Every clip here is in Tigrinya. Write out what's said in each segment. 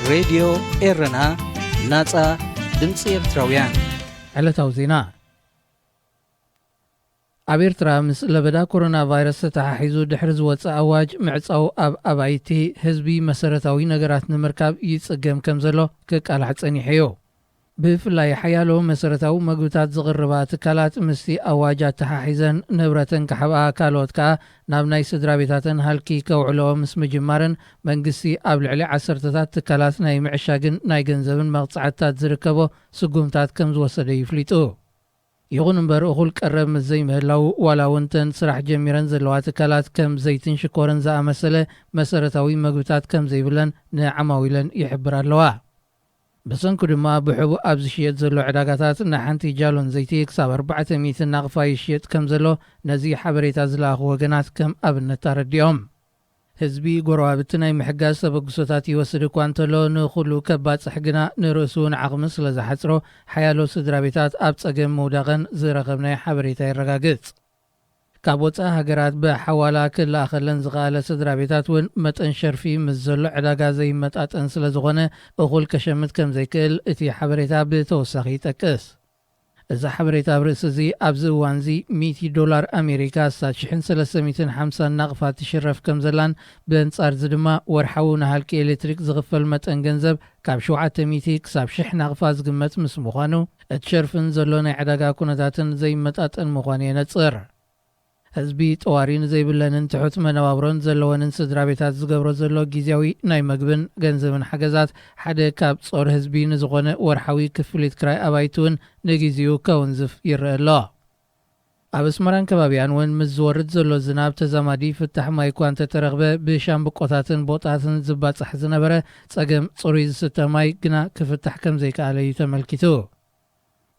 ሬድዮ ኤረና ናጻ ድምፂ ኤርትራውያን ዕለታዊ ዜና ኣብ ኤርትራ ምስ ለበዳ ኮሮና ቫይረስ ተተሓሒዙ ድሕሪ ዝወፅእ ኣዋጅ ምዕፃው ኣብ ኣባይቲ ህዝቢ መሰረታዊ ነገራት ንምርካብ ይጽገም ከም ዘሎ ክቃልዕ ጸኒሐዮ። ብፍላይ ሓያሎ መሰረታዊ ምግብታት ዝቕርባ ትካላት ምስቲ ኣዋጃት ተሓሒዘን ንብረተን ክሓብኣ ካልኦት ከዓ ናብ ናይ ስድራ ቤታተን ሃልኪ ከውዕለዎ ምስ ምጅማርን መንግስቲ ኣብ ልዕሊ 10ታት ትካላት ናይ ምዕሻግን ናይ ገንዘብን መቕፅዓታት ዝርከቦ ስጉምታት ከም ዝወሰደ ይፍሊጡ። ይኹን እምበር እኹል ቀረብ ምስ ዘይምህላው ዋላ እውንተን ስራሕ ጀሚረን ዘለዋ ትካላት ከም ዘይትን ሽኮርን ዝኣመሰለ መሰረታዊ ምግብታት ከም ዘይብለን ንዓማዊለን ይሕብር ኣለዋ። ብሰንኩ ድማ ብሕቡእ ኣብ ዝሽየጥ ዘሎ ዕዳጋታት ንሓንቲ ጃሎን ዘይቲ ክሳብ 400 ናቕፋ ይሽየጥ ከም ዘሎ ነዚ ሓበሬታ ዝለኣኹ ወገናት ከም ኣብነት ተረዲኦም። ህዝቢ ጎረባብቲ ናይ ምሕጋዝ ተበግሶታት ይወስድ እኳ እንተሎ ንኹሉ ከባፅሕ ግና ንርእሱ ንዓቕሚ ስለ ዝሓፅሮ ሓያሎ ስድራ ቤታት ኣብ ፀገም ምውዳቐን ዝረኸብናይ ሓበሬታ ይረጋግፅ። ካብ ወፃኢ ሃገራት ብሓዋላ ክለኣኸለን ዝኽኣለ ስድራ ቤታት እውን መጠን ሸርፊ ምስ ዘሎ ዕዳጋ ዘይመጣጠን ስለ ዝኾነ እኹል ከሸምት ከም ዘይክእል እቲ ሓበሬታ ብተወሳኺ ይጠቅስ። እዚ ሓበሬታ ብርእሲ እዚ ኣብዚ እዋን እዚ $100 ኣሜሪካ ሳብ 1350 ናቕፋ ትሽረፍ ከም ዘላን ብኣንጻር እዚ ድማ ወርሓዊ ንሃልኪ ኤሌክትሪክ ዝኽፈል መጠን ገንዘብ ካብ 700 ክሳብ 1000 ናቕፋ ዝግመት ምስ ምዃኑ እቲ ሸርፍን ዘሎ ናይ ዕዳጋ ኩነታትን ዘይመጣጠን ምዃኑ የነፅር። ህዝቢ ጠዋሪን ዘይብለንን ትሑት መነባብሮን ዘለወንን ስድራ ቤታት ዝገብሮ ዘሎ ጊዜያዊ ናይ ምግብን ገንዘብን ሓገዛት ሓደ ካብ ጾር ህዝቢ ንዝኾነ ወርሓዊ ክፍሊት ክራይ ኣባይቲ እውን ንጊዜኡ ከውንዝፍ ይረአ ኣሎ። ኣብ ኣስመራን ከባቢያን እውን ምስ ዝወርድ ዘሎ ዝናብ ተዛማዲ ፍታሕ ማይ እኳ እንተተረኽበ ብሻምብቆታትን ቦጣትን ዝባፅሕ ዝነበረ ፀገም ፅሩይ ዝስተ ማይ ግና ክፍታሕ ከም ዘይከኣለ እዩ ተመልኪቱ።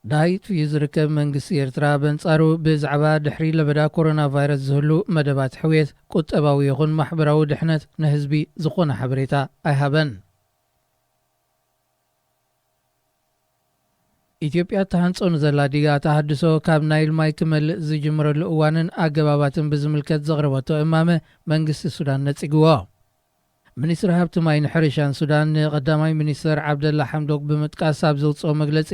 ዳይት ዝርከብ መንግስቲ ኤርትራ በንጻሩ ብዛዕባ ድሕሪ ለበዳ ኮሮና ቫይረስ ዝህሉ መደባት ሕውየት ቁጠባዊ ይኹን ማሕበራዊ ድሕነት ንህዝቢ ዝኾነ ሓበሬታ ኣይሃበን። ኢትዮጵያ ተሃንጾ ንዘላ ዲጋ ተሃድሶ ካብ ናይል ማይ ክመልእ ዝጅምረሉ እዋንን ኣገባባትን ብዝምልከት ዘቕረበቶ እማመ መንግስቲ ሱዳን ነፂግዎ። ሚኒስትር ሃብቲ ማይን ሕርሻን ሱዳን ንቀዳማይ ሚኒስትር ዓብደላ ሐምዶክ ብምጥቃስ ኣብ ዘውፅኦ መግለፂ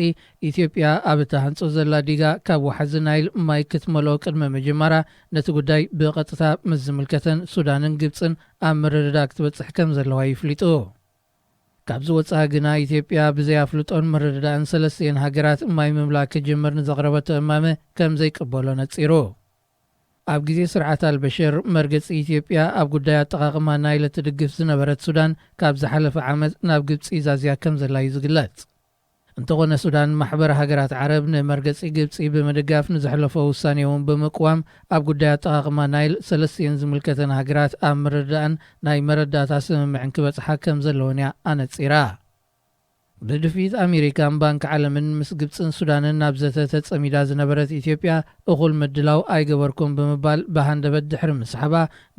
ኢትዮጵያ ኣብ ተሃንጾ ዘላ ዲጋ ካብ ዋሕዚ ናይል ማይ ክትመልኦ ቅድመ ምጅማራ ነቲ ጉዳይ ብቐጥታ ምስ ዝምልከተን ሱዳንን ግብፅን ኣብ ምርድዳግ ክትበፅሕ ከም ዘለዋ ይፍሊጡ። ካብዚ ወፃኢ ግና ኢትዮጵያ ብዘይኣፍልጦን ምርድዳእን 3 ሃገራት ማይ ምምላእ ክጅምር ንዘቕረበቶ እማመ ከም ዘይቅበሎ ነፂሩ። ኣብ ግዜ ስርዓት አልበሽር መርገፂ ኢትዮጵያ ኣብ ጉዳይ ኣጠቓቕማ ናይል ትድግፍ ዝነበረት ሱዳን ካብ ዝሓለፈ ዓመት ናብ ግብፂ ዛዝያ ከም ዘላ እዩ ዝግለጽ። እንተኾነ ሱዳን ማሕበር ሃገራት ዓረብ ንመርገፂ ግብፂ ብምድጋፍ ንዘሕለፈ ውሳኔ እውን ብምቅዋም ኣብ ጉዳይ ኣጠቓቕማ ናይል 3 ዝምልከተን ሃገራት ኣብ ምርዳእን ናይ መረዳእታ ስምምዕን ክበፅሓ ከም ዘለወን እያ ኣነፂራ። ብድፊት ኣሜሪካን ባንክ ዓለምን ምስ ግብፅን ሱዳንን ናብ ዘተ ተጸሚዳ ዝነበረት ኢትዮጵያ እኹል ምድላው ኣይገበርኩም ብምባል ብሃንደበት ድሕሪ ምስሓባ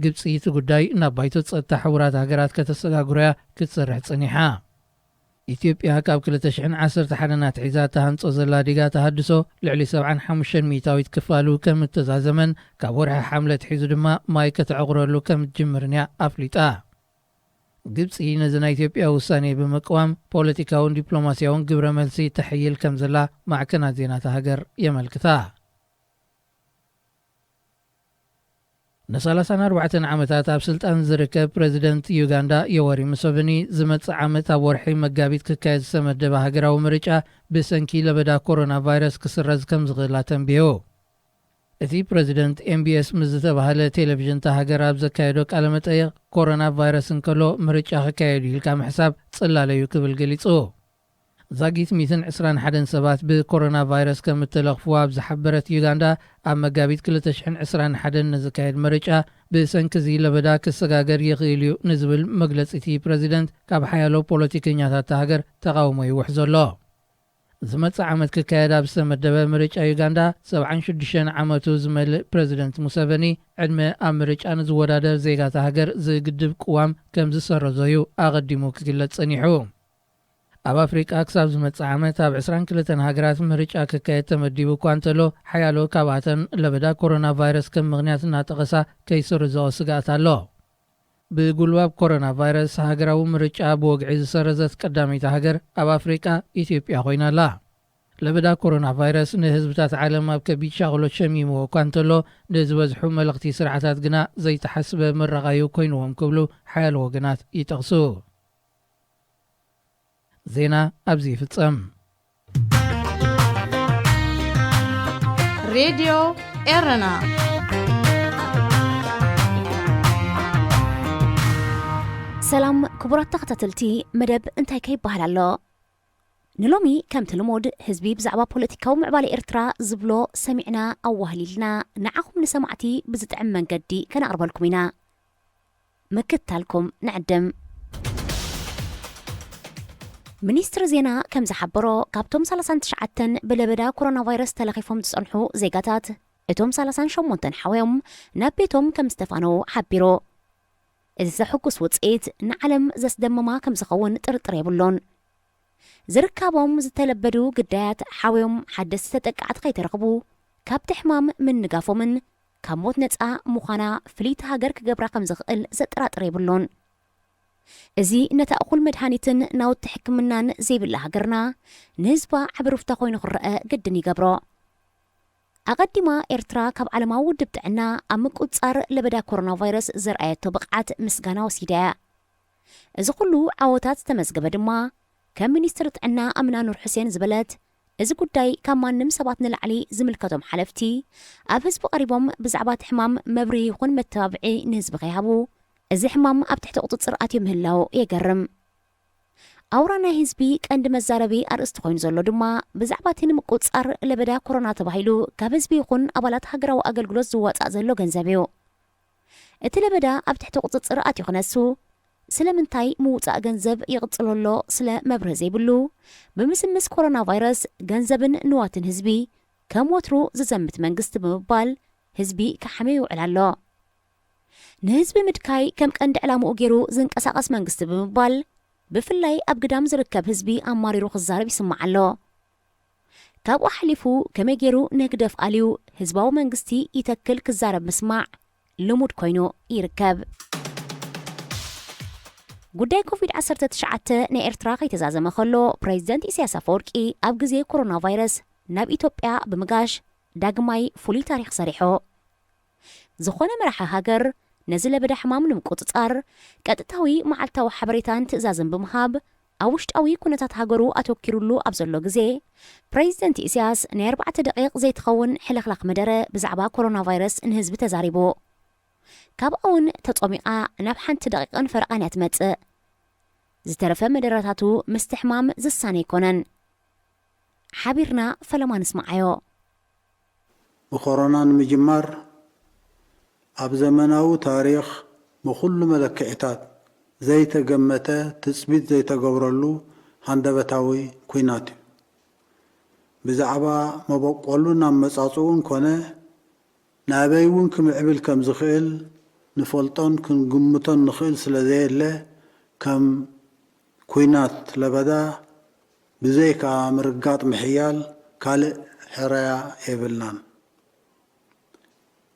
ግብፂ እቲ ጉዳይ ናብ ባይቶ ጸጥታ ሕቡራት ሃገራት ከተሰጋግሮያ ክትሰርሕ ጸኒሓ። ኢትዮጵያ ካብ 2011 ናትሒዛ ተሃንጾ ዘላ ዲጋ ተሃድሶ ልዕሊ 75 ሚእታዊት ክፋሉ ከም እተዛዘመን ካብ ወርሒ ሓምለ ትሒዙ ድማ ማይ ከተዕቑረሉ ከም ትጅምርን እያ ኣፍሊጣ። ግብፂ ነዚ ናይ ኢትዮጵያ ውሳኔ ብምቅዋም ፖለቲካውን ዲፕሎማስያውን ግብረ መልሲ ተሕይል ከም ዘላ ማዕከናት ዜናት ሃገር የመልክታ። ን34 ዓመታት ኣብ ስልጣን ዝርከብ ፕሬዚደንት ዩጋንዳ ዮወሪ ሙሴቬኒ ዝመጽእ ዓመት ኣብ ወርሒ መጋቢት ክካየድ ዝተመደበ ሃገራዊ ምርጫ ብሰንኪ ለበዳ ኮሮና ቫይረስ ክስረዝ ከም ዝኽእል ተንቢዩ። እቲ ፕሬዚደንት ኤምቢኤስ ምስ ዝተባህለ ቴሌቪዥን ሃገር ኣብ ዘካየዶ ቃለ መጠይቕ ኮሮና ቫይረስ እንከሎ ምርጫ ክካየዱ ኢልካ ምሕሳብ ጽላለዩ ክብል ገሊጹ። ዛጊት 121 ሰባት ብኮሮና ቫይረስ ከም እተለኽፍዎ ኣብ ዝሓበረት ዩጋንዳ ኣብ መጋቢት 2021 ንዝካየድ ምርጫ ብሰንኪ እዚ ለበዳ ክሰጋገር ይኽእል እዩ ንዝብል መግለፂ እቲ ፕሬዚደንት ካብ ሓያሎ ፖለቲከኛታት ሃገር ተቃውሞ ይውሕዝ ዘሎ። ዝመጽእ ዓመት ክካየድ ኣብ ዝተመደበ ምርጫ ዩጋንዳ 76 ዓመቱ ዝመልእ ፕሬዚደንት ሙሴቬኒ ዕድመ ኣብ ምርጫ ንዝወዳደር ዜጋታ ሃገር ዝግድብ ቅዋም ከም ዝሰረዘዩ ኣቐዲሙ ክግለጽ ጸኒሑ። ኣብ ኣፍሪቃ ክሳብ ዝመጽእ ዓመት ኣብ 22 ሃገራት ምርጫ ክካየድ ተመዲቡ እኳ እንተሎ ሓያሎ ካብኣተን ለበዳ ኮሮና ቫይረስ ከም ምኽንያት እናጠቐሳ ከይስርዝኦ ስጋኣት ኣሎ። ብጉልባብ ኮሮና ቫይረስ ሃገራዊ ምርጫ ብወግዒ ዝሰረዘት ቀዳሚት ሃገር ኣብ ኣፍሪቃ ኢትዮጵያ ኮይናላ። ለበዳ ኮሮና ቫይረስ ንህዝብታት ዓለም ኣብ ከቢድ ሻغሎት ሸሚምዎ እኳ እንተሎ ንዝበዝሑ መልእኽቲ ስርዓታት ግና ዘይተሓስበ መረቓዩ ኮይንዎም ክብሉ ሓያል ወገናት ይጠቕሱ። ዜና ኣብዚ ይፍጸም። ሬድዮ ኤረና ሰላም ክቡራት ተኸታተልቲ መደብ እንታይ ከይበሃል ኣሎ። ንሎሚ ከምቲ ልሙድ ህዝቢ ብዛዕባ ፖለቲካዊ ምዕባለ ኤርትራ ዝብሎ ሰሚዕና ኣዋህሊልና ንዓኹም ንሰማዕቲ ብዝጥዕም መንገዲ ከነቕርበልኩም ኢና። ምክትታልኩም ንዕድም። ሚኒስትሪ ዜና ከም ዝሓበሮ ካብቶም 39 ብለበዳ ኮሮና ቫይረስ ተለኺፎም ዝጸንሑ ዜጋታት እቶም 38 ሓውዮም ናብ ቤቶም ከም ዝተፋነው ሓቢሩ። እዚ ዘሕጉስ ውፅኢት ንዓለም ዘስደመማ ከም ዝኸውን ጥርጥር የብሎን። ዝርከቦም ዝተለበዱ ግዳያት ሓውዮም ሓደስቲ ተጠቃዕቲ ከይተረኽቡ ካብቲ ሕማም ምንጋፎምን ካብ ሞት ነፃ ምዃና ፍሊት ሃገር ክገብራ ከም ዝኽእል ዘጠራጥር የብሎን። እዚ ነታ እኹል መድሃኒትን ናውቲ ሕክምናን ዘይብላ ሃገርና ንህዝባ ዓብርፍታ ኮይኑ ክረአ ግድን ይገብሮ። ኣቐዲማ ኤርትራ ካብ ዓለማዊ ውድብ ጥዕና ኣብ ምቁፅጻር ለበዳ ኮሮና ቫይረስ ዘርኣየቶ ብቕዓት ምስጋና ወሲዳ። እዚ ኩሉ ዓወታት ዝተመዝገበ ድማ ከም ሚኒስትሪ ጥዕና ኣምና ኑር ሕሴን ዝበለት እዚ ጉዳይ ካብ ማንም ሰባት ንላዕሊ ዝምልከቶም ሓለፍቲ ኣብ ህዝቢ ቀሪቦም ብዛዕባ እቲ ሕማም መብርሂ ይኹን መተባብዒ ንህዝቢ ከይሃቡ እዚ ሕማም ኣብ ትሕቲ ቁፅፅር ኣትዩ ምህላው የገርም። ኣውራ ናይ ህዝቢ ቀንዲ መዛረቢ ኣርእስቲ ኮይኑ ዘሎ ድማ ብዛዕባ እቲ ንምቁፅጻር ለበዳ ኮሮና ተባሂሉ ካብ ህዝቢ ይኹን ኣባላት ሃገራዊ ኣገልግሎት ዝወፃእ ዘሎ ገንዘብ እዩ። እቲ ለበዳ ኣብ ትሕቲ ቁፅፅር ኣትዩ ክነሱ ስለምንታይ ምውፃእ ገንዘብ ይቕፅለሎ ስለ መብርህ ዘይብሉ ብምስምስ ኮሮና ቫይረስ ገንዘብን ንዋትን ህዝቢ ከም ወትሩ ዝዘምት መንግስቲ ብምባል ህዝቢ ክሓመይ ይውዕል ኣሎ። ንህዝቢ ምድካይ ከም ቀንዲ ዕላምኡ ገይሩ ዝንቀሳቐስ መንግስቲ ብምባል ብፍላይ ኣብ ግዳም ዝርከብ ህዝቢ ኣማሪሩ ክዛረብ ይስማዕ ኣሎ። ካብኡ ሓሊፉ ከመይ ገይሩ ንህግደፍ ኣልዩ ህዝባዊ መንግስቲ ይተክል ክዛረብ ምስማዕ ልሙድ ኮይኑ ይርከብ። ጉዳይ ኮቪድ-19 ናይ ኤርትራ ከይተዛዘመ ከሎ ፕሬዚደንት ኢሳያስ አፈወርቂ ኣብ ግዜ ኮሮና ቫይረስ ናብ ኢትዮጵያ ብምጋሽ ዳግማይ ፍሉይ ታሪክ ሰሪሖ። ዝኾነ መራሒ ሃገር ነዚ ለበዳ ሕማም ንምቁፅጻር ቀጥታዊ መዓልታዊ ሓበሬታን ትእዛዝን ብምሃብ ኣብ ውሽጣዊ ኩነታት ሃገሩ ኣተወኪሩሉ ኣብ ዘሎ ግዜ ፕሬዚደንት ኢሳያስ ናይ 4 ደቂቕ ዘይትኸውን ሕልኽላኽ መደረ ብዛዕባ ኮሮና ቫይረስ ንህዝቢ ተዛሪቡ። ካብኡ እውን ተጾሚቓ ናብ 1 ደቂቕን ፈረቓን እያ ትመጽእ። ዝተረፈ መደረታቱ ምስቲ ሕማም ዝሳነ ይኮነን። ሓቢርና ፈለማ ንስማዓዮ። ብኮሮና ንምጅማር ኣብ ዘመናዊ ታሪኽ ብኩሉ መለክዕታት ዘይተገመተ ትፅቢት ዘይተገብረሉ ሃንደበታዊ ኩናት እዩ። ብዛዕባ መበቆሉ ናብ መጻጽኡን ኮነ ናበይ እውን ክምዕብል ከም ዝኽእል ንፈልጦን ክንግምቶን ንኽእል ስለዘየለ ከም ኩናት ለበዳ ብዘይካ ምርጋጥ ምሕያል ካልእ ሕረያ የብልናን።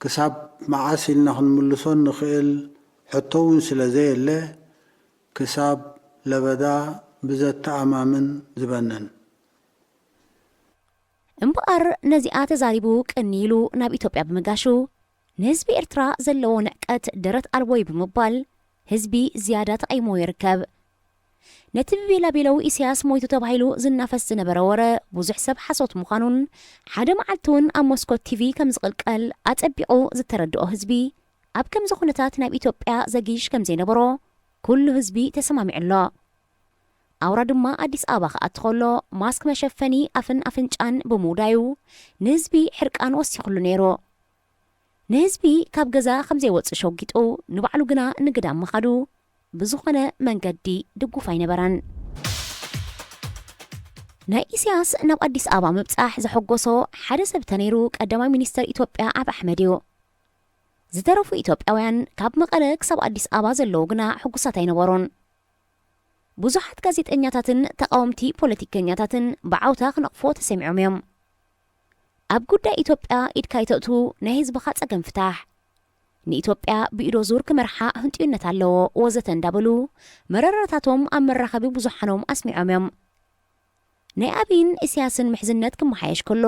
ክሳብ መዓስ ኢልና ክንምልሶን ንኽእል ሕቶውን ስለዘየለ ክሳብ ለበዳ ብዘተኣማምን ዝበነን እምበኣር ነዚኣ ተዛሪቡ ቅኒኢሉ ናብ ኢትዮጵያ ብምጋሹ ንህዝቢ ኤርትራ ዘለዎ ንዕቀት ደረት ኣልቦይ ብምባል ህዝቢ ዝያዳ ተቐይሞ ይርከብ። ነቲ ብቤላቤላዊ ኢሳያስ ሞይቱ ተባሂሉ ዝናፈስ ዝነበረ ወረ ብዙሕ ሰብ ሓሶት ምዃኑን ሓደ መዓልቲ እውን ኣብ ሞስኮት ቲቪ ከም ዝቕልቀል ኣጸቢቑ ዝተረድኦ ህዝቢ ኣብ ከምዚ ኩነታት ናብ ኢትዮጵያ ዘጊሽ ከም ዘይነበሮ ኩሉ ህዝቢ ተሰማሚዑሎ። ኣውራ ድማ ኣዲስ ኣበባ ከኣቲ ከሎ ማስክ መሸፈኒ ኣፍን ኣፍንጫን ብምውዳዩ ንህዝቢ ሕርቃን ወሲኹሉ ነይሩ። ንህዝቢ ካብ ገዛ ከም ዘይወፅእ ሸጊጡ ንባዕሉ ግና ንግዳም ምኻዱ ብዝኾነ መንገዲ ድጉፍ ኣይነበረን። ናይ ኢሳያስ ናብ ኣዲስ ኣበባ ምብጻሕ ዘሐጎሶ ሓደ ሰብ ተነይሩ ቀዳማይ ሚኒስተር ኢትዮጵያ ኣብ ኣሕመድ እዩ። ዝተረፉ ኢትዮጵያውያን ካብ መቐለ ክሳብ ኣዲስ ኣበባ ዘለዉ ግና ሕጉሳት ኣይነበሩን። ብዙሓት ጋዜጠኛታትን ተቃወምቲ ፖለቲከኛታትን ብዓውታ ክነቕፎ ተሰሚዖም እዮም። ኣብ ጉዳይ ኢትዮጵያ ኢድካ ይተእቱ ናይ ህዝብኻ ጸገም ፍታሕ ንኢትዮጵያ ብኢዶ ዙር ክመርሓ ህንጥዩነት ኣለዎ ወዘተ እንዳበሉ መረረታቶም ኣብ መራኸቢ ብዙሓኖም ኣስሚዖም እዮም ናይ ኣብይን ኢሳያስን ምሕዝነት ክመሓየሽ ከሎ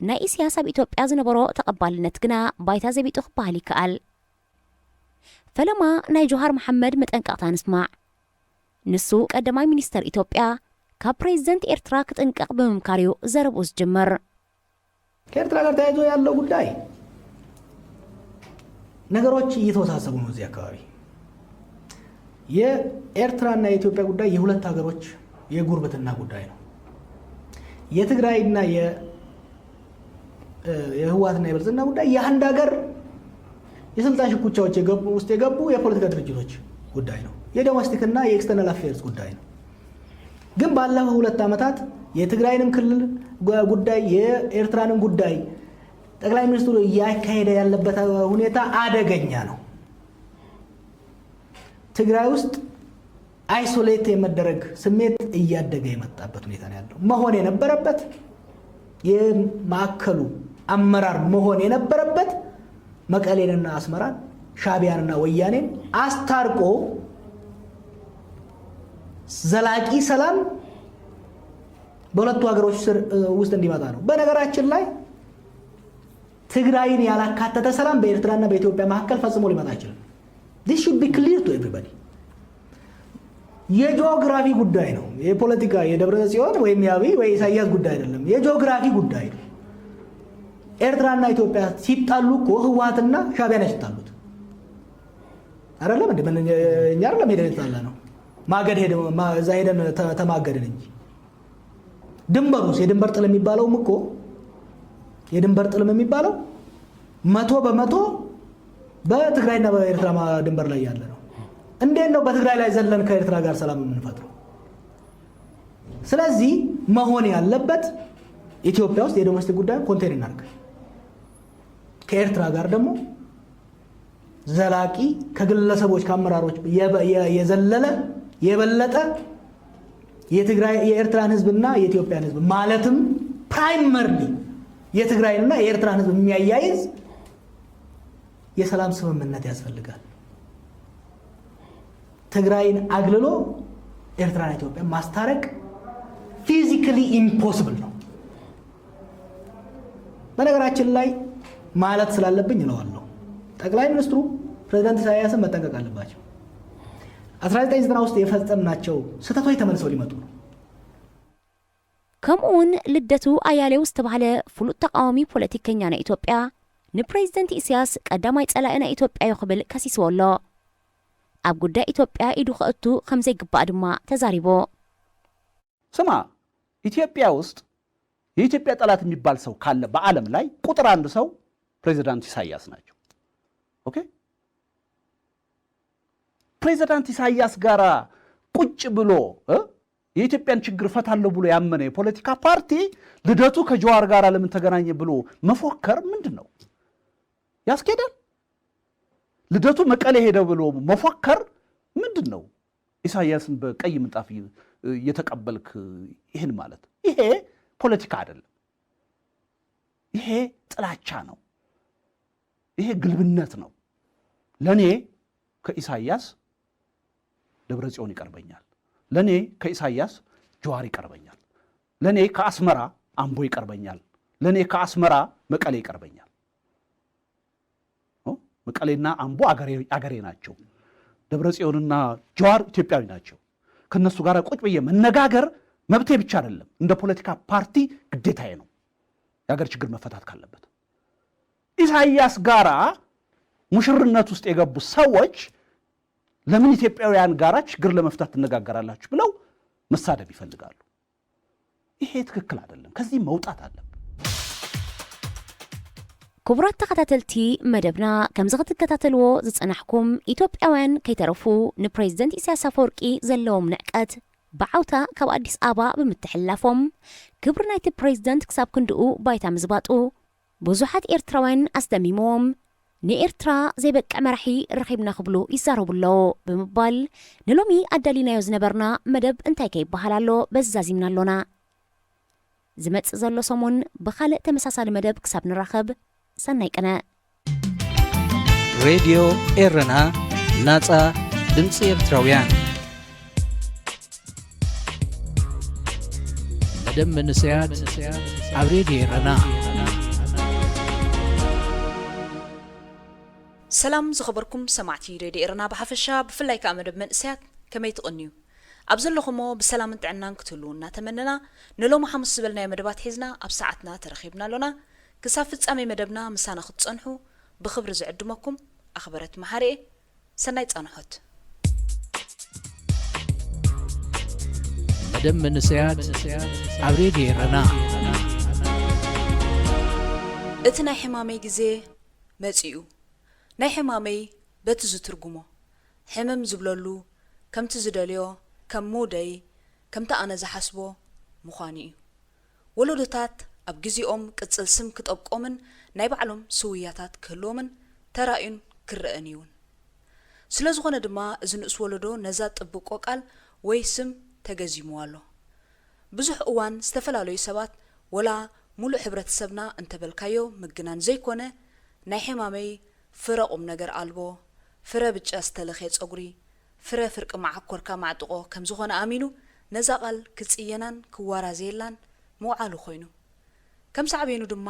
ናይ ኢሳያስ ኣብ ኢትዮጵያ ዝነበሮ ተቐባልነት ግና ባይታ ዘቢጡ ክበሃል ይከኣል ፈለማ ናይ ጆሃር መሐመድ መጠንቀቕታ ንስማዕ ንሱ ቀዳማይ ሚኒስተር ኢትዮጵያ ካብ ፕሬዝደንት ኤርትራ ክጥንቀቕ ብምምካርዩ ዘረብኡ ዝጅመር ከኤርትራ ጋር ተያይዞ ያለው ጉዳይ ነገሮች እየተወሳሰቡ ነው እዚህ አካባቢ የኤርትራና የኢትዮጵያ ጉዳይ የሁለት ሀገሮች የጉርብትና ጉዳይ ነው የትግራይና የህወሓትና የብልጽግና ጉዳይ የአንድ ሀገር የስልጣን ሽኩቻዎች ውስጥ የገቡ የፖለቲካ ድርጅቶች ጉዳይ ነው የዶሜስቲክና የኤክስተርናል አፌርስ ጉዳይ ነው ግን ባለፈው 2 ዓመታት የትግራይንም ክልል ጉዳይ የኤርትራንም ጉዳይ ጠቅላይ ሚኒስትሩ ያካሄደ ያለበት ሁኔታ አደገኛ ነው ትግራይ ውስጥ አይሶሌት የመደረግ ስሜት እያደገ የመጣበት ሁኔታ ነው ያለው መሆን የነበረበት የማከሉ አመራር መሆን የነበረበት መቀሌንና አስመራን ሻቢያንና ወያኔን አስታርቆ ዘላቂ ሰላም በሁለቱ ሀገሮች ውስጥ እንዲመጣ ነው በነገራችን ላይ ትግራይን ያላካተተ ሰላም በኤርትራና በኢትዮጵያ መካከል ፈጽሞ ሊመጣ አይችልም this should be clear to everybody የጂኦግራፊ ጉዳይ ነው የፖለቲካ የደብረጽዮን ወይም ያብይ ወይ ኢሳያስ ጉዳይ አይደለም የጂኦግራፊ ጉዳይ ነው ኤርትራና ኢትዮጵያ ሲጣሉ እኮ ህወሓትና ሻቢያ ናቸው ሲጣሉት አይደለም እንዴ እኛ አይደለም ሄደን ተጣላ ነው ማገድ እዛ ሄደን ተማገድን እንጂ ድንበሩስ የድንበር ጥል የሚባለውም እኮ የድንበር ጥል የሚባለው 100% በትግራይና በኤርትራ ድንበር ላይ ያለ ነው እንዴት ነው በትግራይ ላይ ዘለን ከኤርትራ ጋር ሰላም የምንፈጥረው ስለዚህ መሆን ያለበት ኢትዮጵያ ውስጥ የዶሜስቲክ ጉዳይ ኮንቴይን እናርግ ከኤርትራ ጋር ደግሞ ዘላቂ ከግለሰቦች ከአመራሮች የዘለለ የበለጠ የትግራይ የኤርትራን ህዝብና የኢትዮጵያን ህዝብ ማለትም ፕራይመርሊ የትግራይንና የኤርትራን ህዝብ የሚያያይዝ የሰላም ስምምነት ያስፈልጋል ትግራይን አግልሎ ኤርትራና ኢትዮጵያ ማስታረቅ ፊዚካሊ ኢምፖሲብል ነው በነገራችን ላይ ማለት ስላለብኝ እለዋለሁ ጠቅላይ ሚኒስትሩ ፕሬዝዳንት ኢሳያስን መጠንቀቅ አለባቸው 1990 ውስጥ የፈጸምናቸው ስህተቶች ተመልሰው ሊመጡ ነው ከምኡን ልደቱ አያሌው ዝተባህለ ፍሉጥ ተቃዋሚ ፖለቲከኛ ና ኢትዮጵያ ንፕሬዝደንት ኢሳያስ ቀዳማይ ጸላእና ኢትዮጵያ ይኽብል ከሲስወሎ ኣብ ጉዳይ ኢትዮጵያ ኢዱ ኸእቱ ከምዘይ ግባእ ድማ ተዛሪቦ ስማ ኢትዮጵያ ውስጥ የኢትዮጵያ ጠላት የሚባል ሰው ካለ በዓለም ላይ ቁጥር አንድ ሰው ፕሬዝዳንት ኢሳያስ ናቸው ኦኬ ፕሬዝዳንት ኢሳያስ ጋራ ቁጭ ብሎ የኢትዮጵያን ችግር ፈታለሁ ብሎ ያመነ የፖለቲካ ፓርቲ ልደቱ ከጀዋር ጋር ለምን ተገናኘ ብሎ መፎከር ምንድነው ያስኬዳል ልደቱ መቀሌ ሄደ ብሎ መፎከር ምንድነው ኢሳያስን በቀይ ምንጣፍ የተቀበልክ ይሄን ማለት ይሄ ፖለቲካ አይደለም ይሄ ጥላቻ ነው ይሄ ግልብነት ነው ለኔ ከኢሳያስ ደብረጽዮን ይቀርበኛል ለኔ ከኢሳያስ ጀዋር ይቀርበኛል ለኔ ከአስመራ አምቦ ይቀርበኛል ለኔ ከአስመራ መቀሌ ይቀርበኛል መቀሌና አምቦ አገሬ ናቸው ደብረጽዮንና ጀዋር ኢትዮጵያዊ ናቸው ከነሱ ጋር ቁጭ ብዬ መነጋገር መብቴ ብቻ አይደለም እንደ ፖለቲካ ፓርቲ ግዴታዬ ነው ያገር ችግር መፈታት ካለበት ኢሳያስ ጋራ ሙሽርነት ውስጥ የገቡ ሰዎች ለምን ኢትዮጵያውያን ጋራ ችግር ለመፍታት ተነጋገራላችሁ ብለው መሳደብ ይፈልጋሉ ይሄ ትክክል አይደለም ከዚህ መውጣት አለበት ክቡራት ተከታተልቲ መደብና ከምዚ ክትከታተልዎ ዝጸናሕኩም ኢትዮጵያውያን ከይተረፉ ንፕሬዝደንት ኢሳያስ አፈወርቂ ዘለዎም ንዕቀት ብዓውታ ካብ አዲስ አበባ ብምትሕላፎም ክብሪ ናይቲ ፕሬዝደንት ክሳብ ክንድኡ ባይታ ምዝባጡ ብዙሓት ኤርትራውያን ኣስደሚሞም ንኤርትራ ዘይበቅዕ መራሒ ረኺብና ክብሉ ይዛረቡሎ ብምባል ንሎሚ ኣዳሊናዮ ዝነበርና መደብ እንታይ ከይበሃል ኣሎ በዛዚምና ኣሎና ዝመጽእ ዘሎ ሰሙን ብኻልእ ተመሳሳሊ መደብ ክሳብ ንራኸብ ሰናይ ቀነ ሬድዮ ኤረና ናጻ ድምፂ ኤርትራውያን መደብ መንስያት ኣብ ሬድዮ ኤረና ሰላም ዝኸበርኩም ሰማዕቲ ሬድዮ ኤረና ብሓፈሻ ብፍላይ ከዓ መደብ መንስያት ከመይ ትቕንዩ ኣብ ዘለኹሞ ብሰላምን ጥዕናን ክትህሉ እናተመነና ንሎሚ ሓሙስ ዝበልናዮ መደባት ሒዝና ኣብ ሰዓትና ተረኺብና ኣሎና ክሳብ ፍጻሜ መደብና ምሳና ክትጸንሑ ብኽብሪ ዝዕድመኩም ኣኽበረት መሓሪኤ ሰናይ ጻንሖት መደብ መንስያት ኣብ ሬድዮ ኤረና እቲ ናይ ሕማመይ ግዜ መጺኡ ናይ ሕማመይ በቲ ዝትርጉሞ ሕመም ዝብለሉ ከምቲ ዝደልዮ ከም ሙደይ ከምቲ ኣነ ዝሓስቦ ምዃኑ እዩ ወለዶታት ኣብ ግዜኦም ቅጽል ስም ክጠቆምን ናይ ባዕሎም ስውያታት ክህልዎምን ተራእዩን ክረአን እውን ስለ ዝኾነ ድማ እዚ ንእስ ወለዶ ነዛ ጥብቆ ቃል ወይ ስም ተገዚምዎ ኣሎ ብዙሕ እዋን ዝተፈላለዩ ሰባት ወላ ሙሉእ ሕብረተሰብና እንተበልካዮ ምግናን ዘይኮነ ናይ ሕማመይ ፍረ ቁም ነገር ኣልቦ ፍረ ብጫ ዝተለኸየ ፀጉሪ ፍረ ፍርቂ ማዓኮርካ ማዕጥቆ ከም ዝኾነ ኣሚኑ ነዛ ቃል ክጽየናን ክዋራዘየላን ምውዓሉ ኮይኑ ከም ሳዕቤኑ ድማ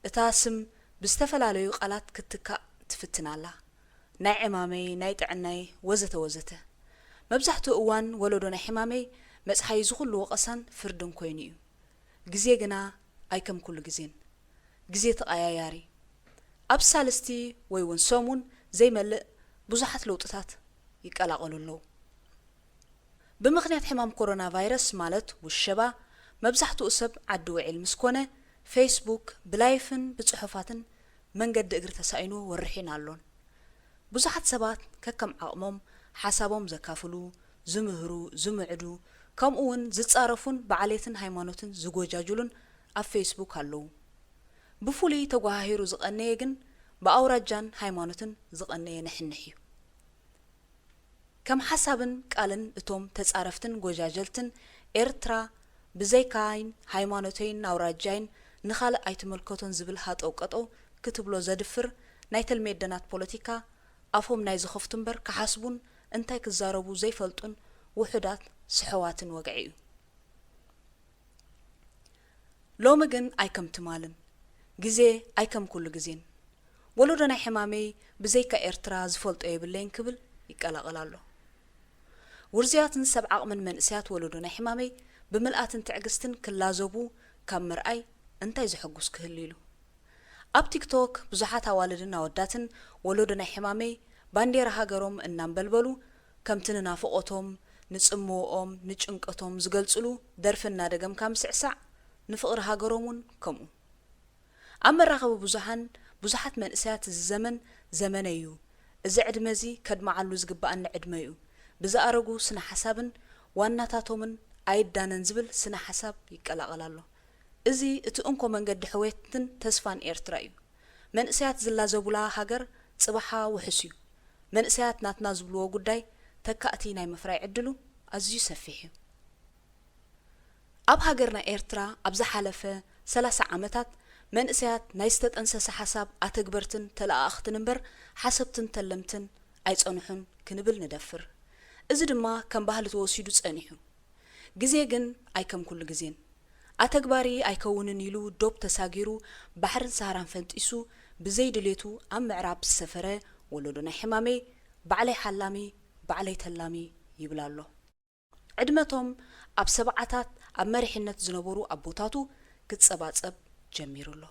እታ ስም ብዝተፈላለዩ ቃላት ክትካእ ትፍትናላ ናይ ዕማመይ ናይ ጥዕናይ ወዘተ ወዘተ መብዛሕትኡ እዋን ወለዶ ናይ ሕማመይ መጽሓይ ዝኹሉ ወቐሳን ፍርድን ኮይኑ እዩ ግዜ ግና ኣይከም ኩሉ ግዜን ግዜ ተቐያያሪ ኣብ ሳልስቲ ወይ እውን ሰሙን ዘይመልእ ብዙሓት ለውጥታት ይቀላቀሉ ኣለዉ ብምኽንያት ሕማም ኮሮና ቫይረስ ማለት ውሸባ መብዛሕትኡ ሰብ ዓዲ ውዒል ምስ ኮነ ፌስቡክ ብላይፍን ብጽሑፋትን መንገዲ እግሪ ተሳኢኑ ወርሒን ኣሎን ብዙሓት ሰባት ከከም ዓቕሞም ሓሳቦም ዘካፍሉ ዝምህሩ ዝምዕዱ ከምኡ እውን ዝጻረፉን በዓሌትን ሃይማኖትን ዝጎጃጅሉን ኣብ ፌስቡክ ኣለዉ ብፍሉይ ተጓሂሩ ዝቐነየ ግን ብኣውራጃን ሃይማኖትን ዝቐነየ ንሕንሕ እዩ ከም ሓሳብን ቃልን እቶም ተጻረፍትን ጎጃጀልትን ኤርትራ ብዘይካይን ሃይማኖተይን ኣውራጃይን ንኻልእ ኣይትመልከቶን ዝብል ሃጠውቀጦ ክትብሎ ዘድፍር ናይ ተልሜደናት ፖለቲካ ኣፎም ናይ ዝኸፍቱ እምበር ክሓስቡን እንታይ ክዛረቡ ዘይፈልጡን ውሑዳት ስሕዋትን ወግዒ እዩ ሎሚ ግን ኣይከም ትማልን ግዜ ኣይከም ኩሉ ግዜን ወለዶ ናይ ሕማመይ ብዘይካ ኤርትራ ዝፈልጦ የብለይን ክብል ይቀላቀል ኣሎ ውርዝያትን ሰብ ዓቕምን መንእስያት ወለዶ ናይ ሕማመይ ብምልኣትን ትዕግስትን ክላዘቡ ካብ ምርኣይ እንታይ ዝሕጉስ ክህሉ ኢሉ ኣብ ቲክቶክ ብዙሓት ኣዋልድን ኣወዳትን ወለዶ ናይ ሕማመይ ባንዴራ ሃገሮም እናንበልበሉ ከምቲ ንናፍቆቶም ንጽምውኦም ንጭንቀቶም ዝገልጽሉ ደርፍና ደገም ካብ ምስዕሳዕ ንፍቕሪ ሃገሮም እውን ከምኡ ኣብ መራኸቢ ብዙሓት መንእስያት እዚ ዘመነ እዩ እዚ ዕድመ እዚ ከድመዓሉ ዝግባአና ዕድመ እዩ ብዝኣረጉ ስነ ሓሳብን ዋናታቶምን ኣይዳነን ዝብል ስነ ሓሳብ ይቀላቀል ኣሎ እዚ እቲ እንኮ መንገዲ ሕወትን ተስፋን ኤርትራ እዩ መንእስያት ዝላዘቡላ ሃገር ጽባሓ ውሕስ እዩ መንእስያት ናትና ዝብልዎ ጉዳይ ተካእቲ ናይ ምፍራይ ዕድሉ ኣዝዩ ሰፊሕ እዩ ኣብ ሃገርና ኤርትራ ኣብ ዝሓለፈ 30 ዓመታት መንእስያት ናይ ዝተጠንሰሰ ሓሳብ ኣተግበርትን ተለኣኽትን እምበር ሓሰብትን ተለምትን ኣይጸንሑን ክንብል ንደፍር እዚ ድማ ከም ባህሊ ተወሲዱ ጸኒሑ ግዜ ግን ኣይከም ኩሉ ግዜን ኣተግባሪ ኣይከውንን ኢሉ ዶብ ተሳጊሩ ባሕርን ሰሃራን ፈንጢሱ ብዘይድሌቱ ኣብ ምዕራብ ዝሰፈረ ወለዶ ናይ ሕማመይ ባዕለይ ሓላሚ ባዕለይ ተላሚ ይብል ኣሎ ዕድመቶም ኣብ ሰብዓታት ኣብ መሪሕነት ዝነበሩ ኣቦታቱ ክጸባጸብ ጀሚሩ ኣሎ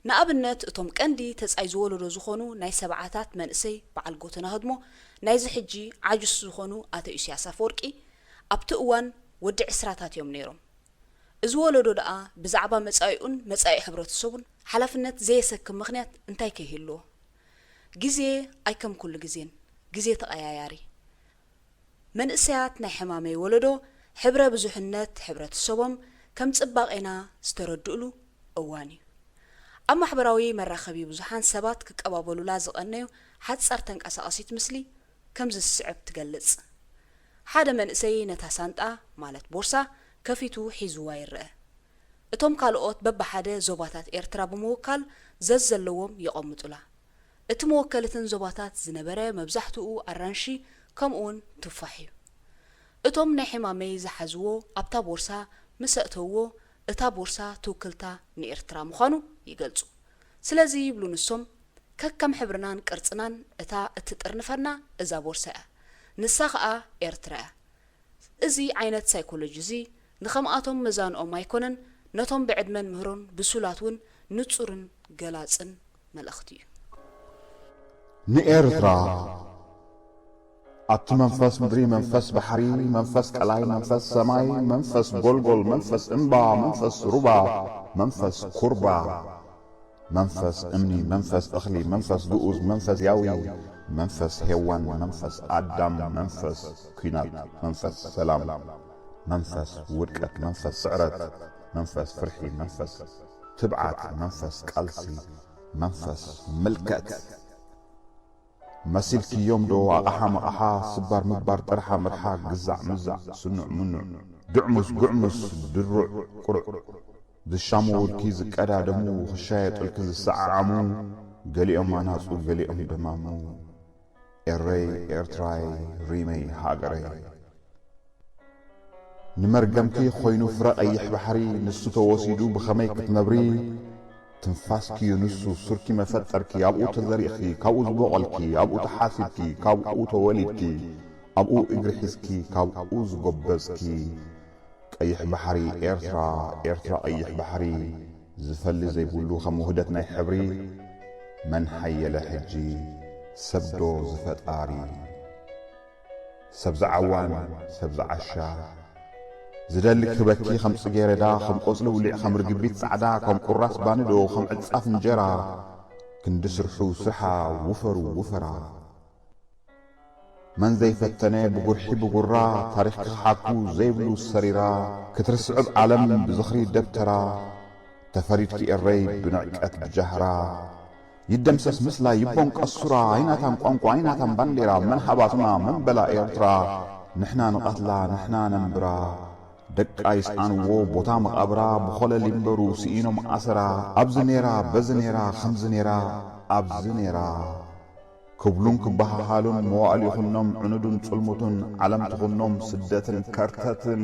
ንኣብነት እቶም ቀንዲ ተጻይ ዝወለዶ ዝኾኑ ናይ ሰብዓታት መንእሰይ በዓል ጎተና ህድሞ ናይዚ ሕጂ ዓጁስ ዝኾኑ ኣቶ ኢሳያስ አፈወርቂ ኣብቲ እዋን ወዲ 20ታት እዮም ነይሮም እዚ ወለዶ ደኣ ብዛዕባ መጻኢኡን መጻኢ ሕብረተሰቡን ሓላፍነት ዘየሰክም ምኽንያት እንታይ ከይህልዎ ግዜ ኣይከም ኩሉ ግዜን ግዜ ተቐያያሪ መንእሰያት ናይ ሕማመይ ወለዶ ሕብረ ብዙሕነት ሕብረተሰቦም ከም ጽባቐና ዝተረድእሉ እዋን እዩ ኣብ ማሕበራዊ መራኸቢ ብዙሓን ሰባት ክቀባበሉላ ዝቐነዩ ሓጻር ተንቀሳቐሲት ምስሊ ከም ዝስዕብ ትገልጽ ሓደ መንእሰይ ነታ ሳንጣ ማለት ቦርሳ ከፊቱ ሒዙዋ ይርአ እቶም ካልኦት በብሓደ ዞባታት ኤርትራ ብምውካል ዘለዎም ይቐምጡላ اتموكلتن زباتات زنبرة مبزحتو أرانشي كمون تفاحي اتوم نحمامي زحزوو أبتا بورسا مسأتوو اتا بورسا توكلتا نيرترا مخانو يقلصو سلازي يبلو نسوم ككم حبرنان كرصنان اتا اتترنفرنا ازا بورسا نساخا إرترا ازي عينت سايكولوجيزي نخمقاتهم مزان او مايكونن نتوم بعدمن مهرون بسولاتون نتصورن قلاصن ملأختي نيرترا أت منفس مدري منفس بحري منفس كلاي منفس سماي منفس غلغل منفس إنبا منفس ربا منفس كربا منفس أمني منفس أخلي منفس بؤوز منفس ياوي منفس هيوان منفس آدم منفس كينات منفس سلام منفس وركت منفس سعرت منفس فرحي منفس تبعت منفس قلسي منفس ملكت مسيلك يوم دو أقحا مقحا سبار مدبار طرحا مرحا قزع مزع سنع منع دعمس قعمس درع قرع دشامو الكيز كدا دمو خشايت الكيز الساعة عمو قلي أم ناس وقلي أم دمامو إري إرتراي ريمي هاقري نمرقمكي خوينو فرق أيح بحري نسو تواسيدو بخميكة نبري تنفاسكي نسو سركي مفتركي أبقو تذريخي كاو زبوغلكي أبقو تحاسبكي كاو توليدكي أبقو إجرحسكي كاو زقبزكي أيح بحري إرترا أيح بحري زفل زي بولو خموهدتنا حبري من حي لحجي سبدو زفت آري سبز عوان سبز عشا زدلك كبكي خمس جيردا خم قصلو لي خمر قبيت سعدا كم قراس باندو خم عصاف نجرا كندسرحو سحا وفرا من زي فتني بقرحي بقرا تاريخ حاكو زي بلو السريرا كترسعب عالم بزخري دبترا تفريدكي الريب بنعكت بجهرا يدمسس مثلا يبون قصرا عيناتهم قنقو عيناتهم بانديرا من حباتنا من بلا إرترا نحنا نقتلا نحنا نمبرا دك ايس انو بوتا مقبرا بخول ليمبرو سينو مقاسرا ابزنيرا بزنيرا خمزنيرا ابزنيرا كبلون كبها حالون موال يخنم عندون صلمتون علم تخنم سدتن كرتتن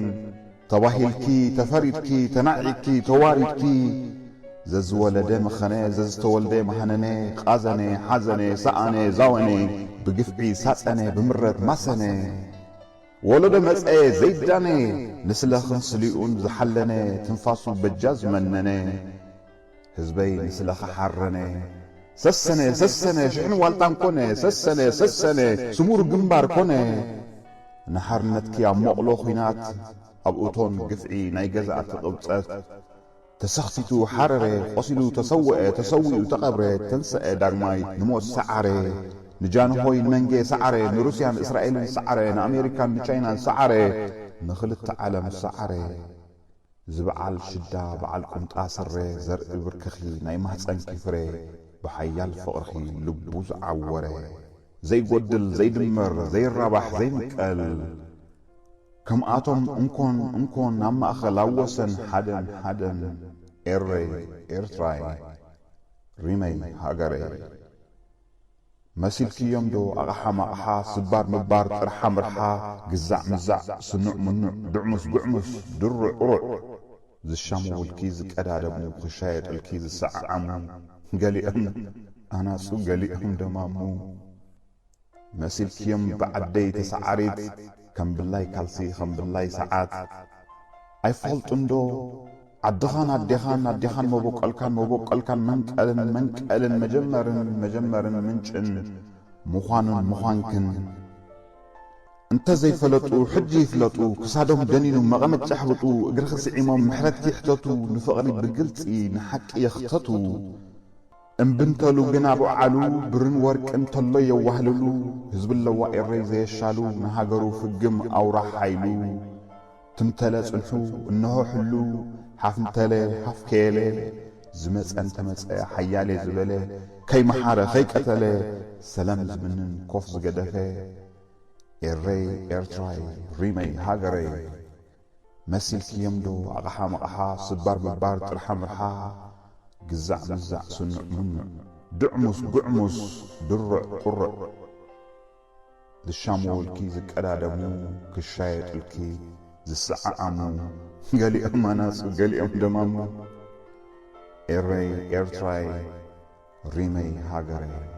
تواهيلكي تفريدكي تنعيكي تواردكي زز ولده مخنه زز تولده محننه قازنه حزنه سعنه زاونه بقفعي ساسنه بمرت مسنه ولد مسئي زيداني نسلخن سليئون زحلني تنفاسو بجاز منني هزبي نسلخ حرني سسني شحن والتان كوني سسني سمور جنبار كوني نحرنتك يا مقلو خينات أبقوتون قفعي نايقزعت تقبطت تسختيتو حرري قصلو تسوي تقبري تنسى داغماي نموت سعري نجان هوي منجي سعري نروسيان إسرائيل سعري نأمريكان نشاينا سعري نخلت عالم سعري زبعال شدة بعالكم تأسري زرق بركخي نايمها تسانكي فري بحيال فقرخي لبوز عوري زي قدل زي دمر زي الربح زي مكال كم آتم انكون نما أخلاوسن حدن إرتراي ريمي هاقري مسيلكي يوم دو أغحا مقحا سبار مبار ترحا مرحا قزع مزع سنع منع دعمس قعمس درع قرع زي الشامو والكيز كأدادمو خشايت الكيز الساعة عمو قالي أنا سو قالي دمامو مسيلكي يوم بعد دي تسعريت كم بالله كالسي خم بالله ساعات أي فولت اندو عدخان مبوك الكان منكالن مجمر منشن مخانكن انت زي فلطو حجي فلطو كسادهم دنينو مغمت تحبطو اقرخص عمام محرتك يحتطو نفقني بقلتي نحك يختطو انبنتلو قنابو علو برن ورك انتلو يوهللو هزب اللواء الرئيزي الشالو نهاقرو فقم او راح حيلو تمتلا صنحو انهو حلو حاف متله حاف كيله زمص انت مص حيالي زبله كي محاره خي قتله سلام زمنن كوف زقدفه إرتراي ريمي هاقري مسيلك يمدو أغحا مقحا سبار مبار ترحا مرحا قزع مزع سنع منع دعمس قعمس درع قرع للشامول كي زكالادمو كشايت الكي زسعامو قالي أماناس وقالي أمدمامو إيري إيرتراي ريمي هاجري.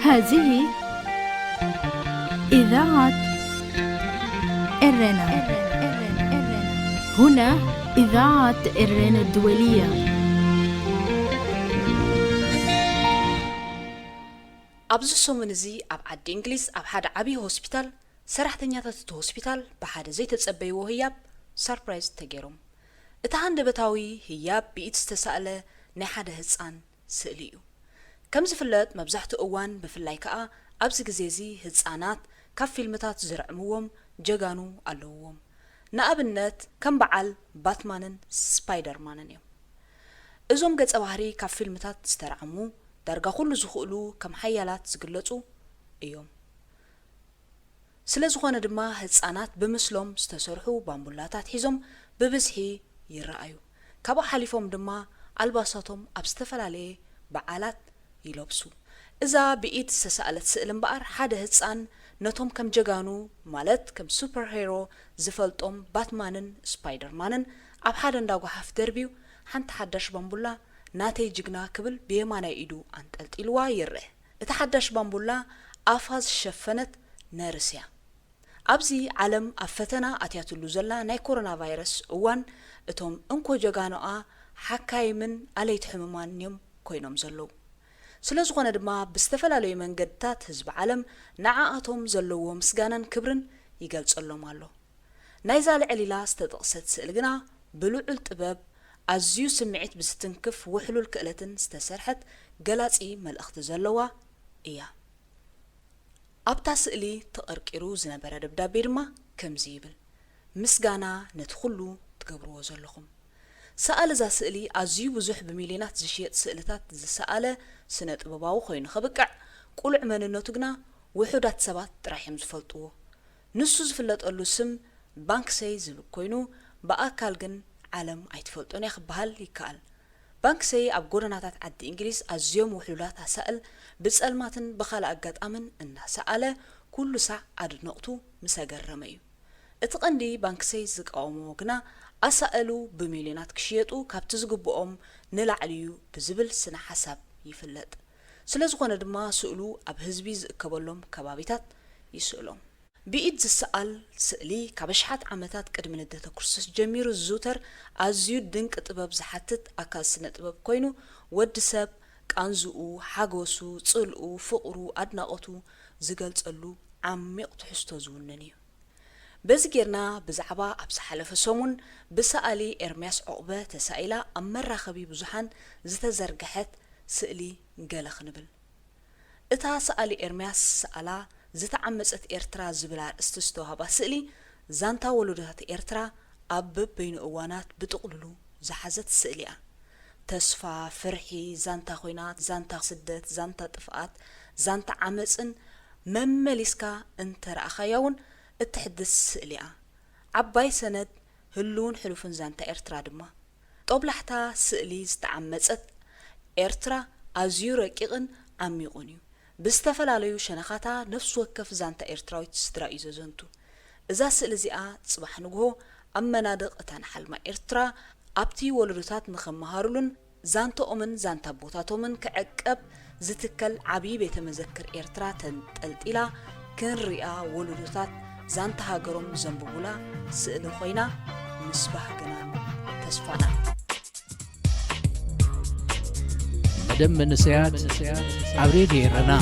هذه إذاعة إرنا. هنا إذاعة إرنا الدولية. أبز السومن زي أب عد إنجليز أب حد عبي هوسبيتال سرحتنياتات هوسبيتال بحد زي تتصبيو هياب سربرايز تجيرهم. اتهان دبتاوي هياب بيت استسأله نحد هزان سئليو. كم زفلت مبزحت أوان بفلاي كأ أبز جزيزي هزانات كف فيلمتات زرعموهم جاغانو ألوهم. نأبنت كم بعل باتمانن سبايدر مانن يوم. إزوم قد أوهري كف فيلمتات استرعمو درجة كل زخولو كم حيالات زقلتو ايوم. سلازخوانا دما هزانات بمسلوم استسرحو بامبولاتات حيزوم ببزحي يرأيو. كابو حاليفوم دما الباساتهم ابستفلالي بعالات يلبسو. إذا بقيت سسألت سئلن بقر حدا هزان نتهم كم جاغانو مالت كم سوبر هيرو زفلتهم باتمانن سبايدر مانن اب حدا نداغو حف دربيو حنت حداش بامبولا ناتي جغنا كبل بيمانا ايدو انطلطلوا يره اتحداش بامبولا افاز شفنت نرسيا ابزي عالم افتنا اتياتلو زلا ناي كورونا فيروس اوان اتهم انكو جغانوا حكايمن عليت حممانيم كوينوم زلو سلازغونا دما بستفلالو منقدتات حزب عالم نعااتهم زلوو مسغانن كبرن يገልጸሎም አሎ ናይዛል ዕሊላ ዝተጠቕሰት ስእልግና ብልዑል ጥበብ ኣዝዩ ስምዒት ብስትንክፍ ውሕሉል ክእለትን ዝተሰርሐት ገላጺ መልእኽቲ ዘለዋ እያ ኣብታ ስእሊ ተቐርቂሩ ዝነበረ ደብዳቤ ድማ ከምዚ ይብል ምስጋና ነቲ ኩሉ ትገብርዎ ዘለኹም ሰኣለ ዛ ስእሊ ኣዝዩ ብዙሕ ብሚልዮናት ዝሽየጥ ስእልታት ዝሰኣለ ስነ ጥበባዊ ኮይኑ ኸብቅዕ ቁልዕ መንነቱ ግና ውሑዳት ሰባት ጥራሕዮም ዝፈልጥዎ ንሱ ዝፍለጠሉ ስም ባንክሴይ ዝብል ኮይኑ በኣካል ግን ዓለም ኣይትፈልጦን ይኽበሃል ይከኣል ባንክሴይ ኣብ ጎደናታት ዓዲ እንግሊዝ ኣዝዮም ውሕሉላት ኣሳእል ብጸልማትን ብኻልእ ኣጋጣምን እናሰኣለ ኩሉ ሳዕ ኣድነቕቱ ምሰገረመ እዩ እቲ ቀንዲ ባንክሴይ ዝቃወሞ ግና ኣሳእሉ ብሚልዮናት ክሽየጡ ካብቲ ዝግብኦም ንላዕልዩ ብዝብል ስነ ሓሳብ ይፍለጥ ስለዝኾነ ድማ ስእሉ ኣብ ህዝቢ ዝእከበሎም ከባቢታት ይስእሎም بإيد السؤال سألي كبشحات عمتات قدم ندته كورسس جميرو زوتر أزيو دنك طباب زحتت أكال سنة طباب كوينو ود سب كانزو حاجوسو صلقو فقرو أدناقتو زقلصلو عميق تحسو زوننيو بزغيرنا بزعبا ابس حلف سومون بسالي ارمياس عقبه تسائلا امرا خبي بزحان زتزرغحت سالي قال خنبل اتا سالي ارمياس سالا زتعمصت إرترا زبلار استستوهابا سئلي زانتا ولودات إرترا أب بين أوانات بتقللو زحزت سئليا تسفا فرحي زانتا خوينات زانتا سدت زانتا طفقات زانتا عمصن ممليسكا انتر أخيون اتحدث سئليا عباي سند هلون حلوفن زانتا إرترا دما طبلحتا سئلي زتعمصت إرترا أزيو رقيقن عميقونيو بستفلاليو شنخاتا نفس وكف زانتا إرتراويت سترا إزازنتو إذا سئلزيا صباح نقهو أما نادق اتان حلما إرترا أبتي ولدوتات نخمهارولن زانتا أمن زانتا بوتاتو من كعقب زتكل عبي بيت مذكر إرترا تنتلتلا كن رئا ولدوتات زانتا هاقروم زنبولا سئلو خوينا مصباح قنان تسفانا مدام من سياد عبريدي رنا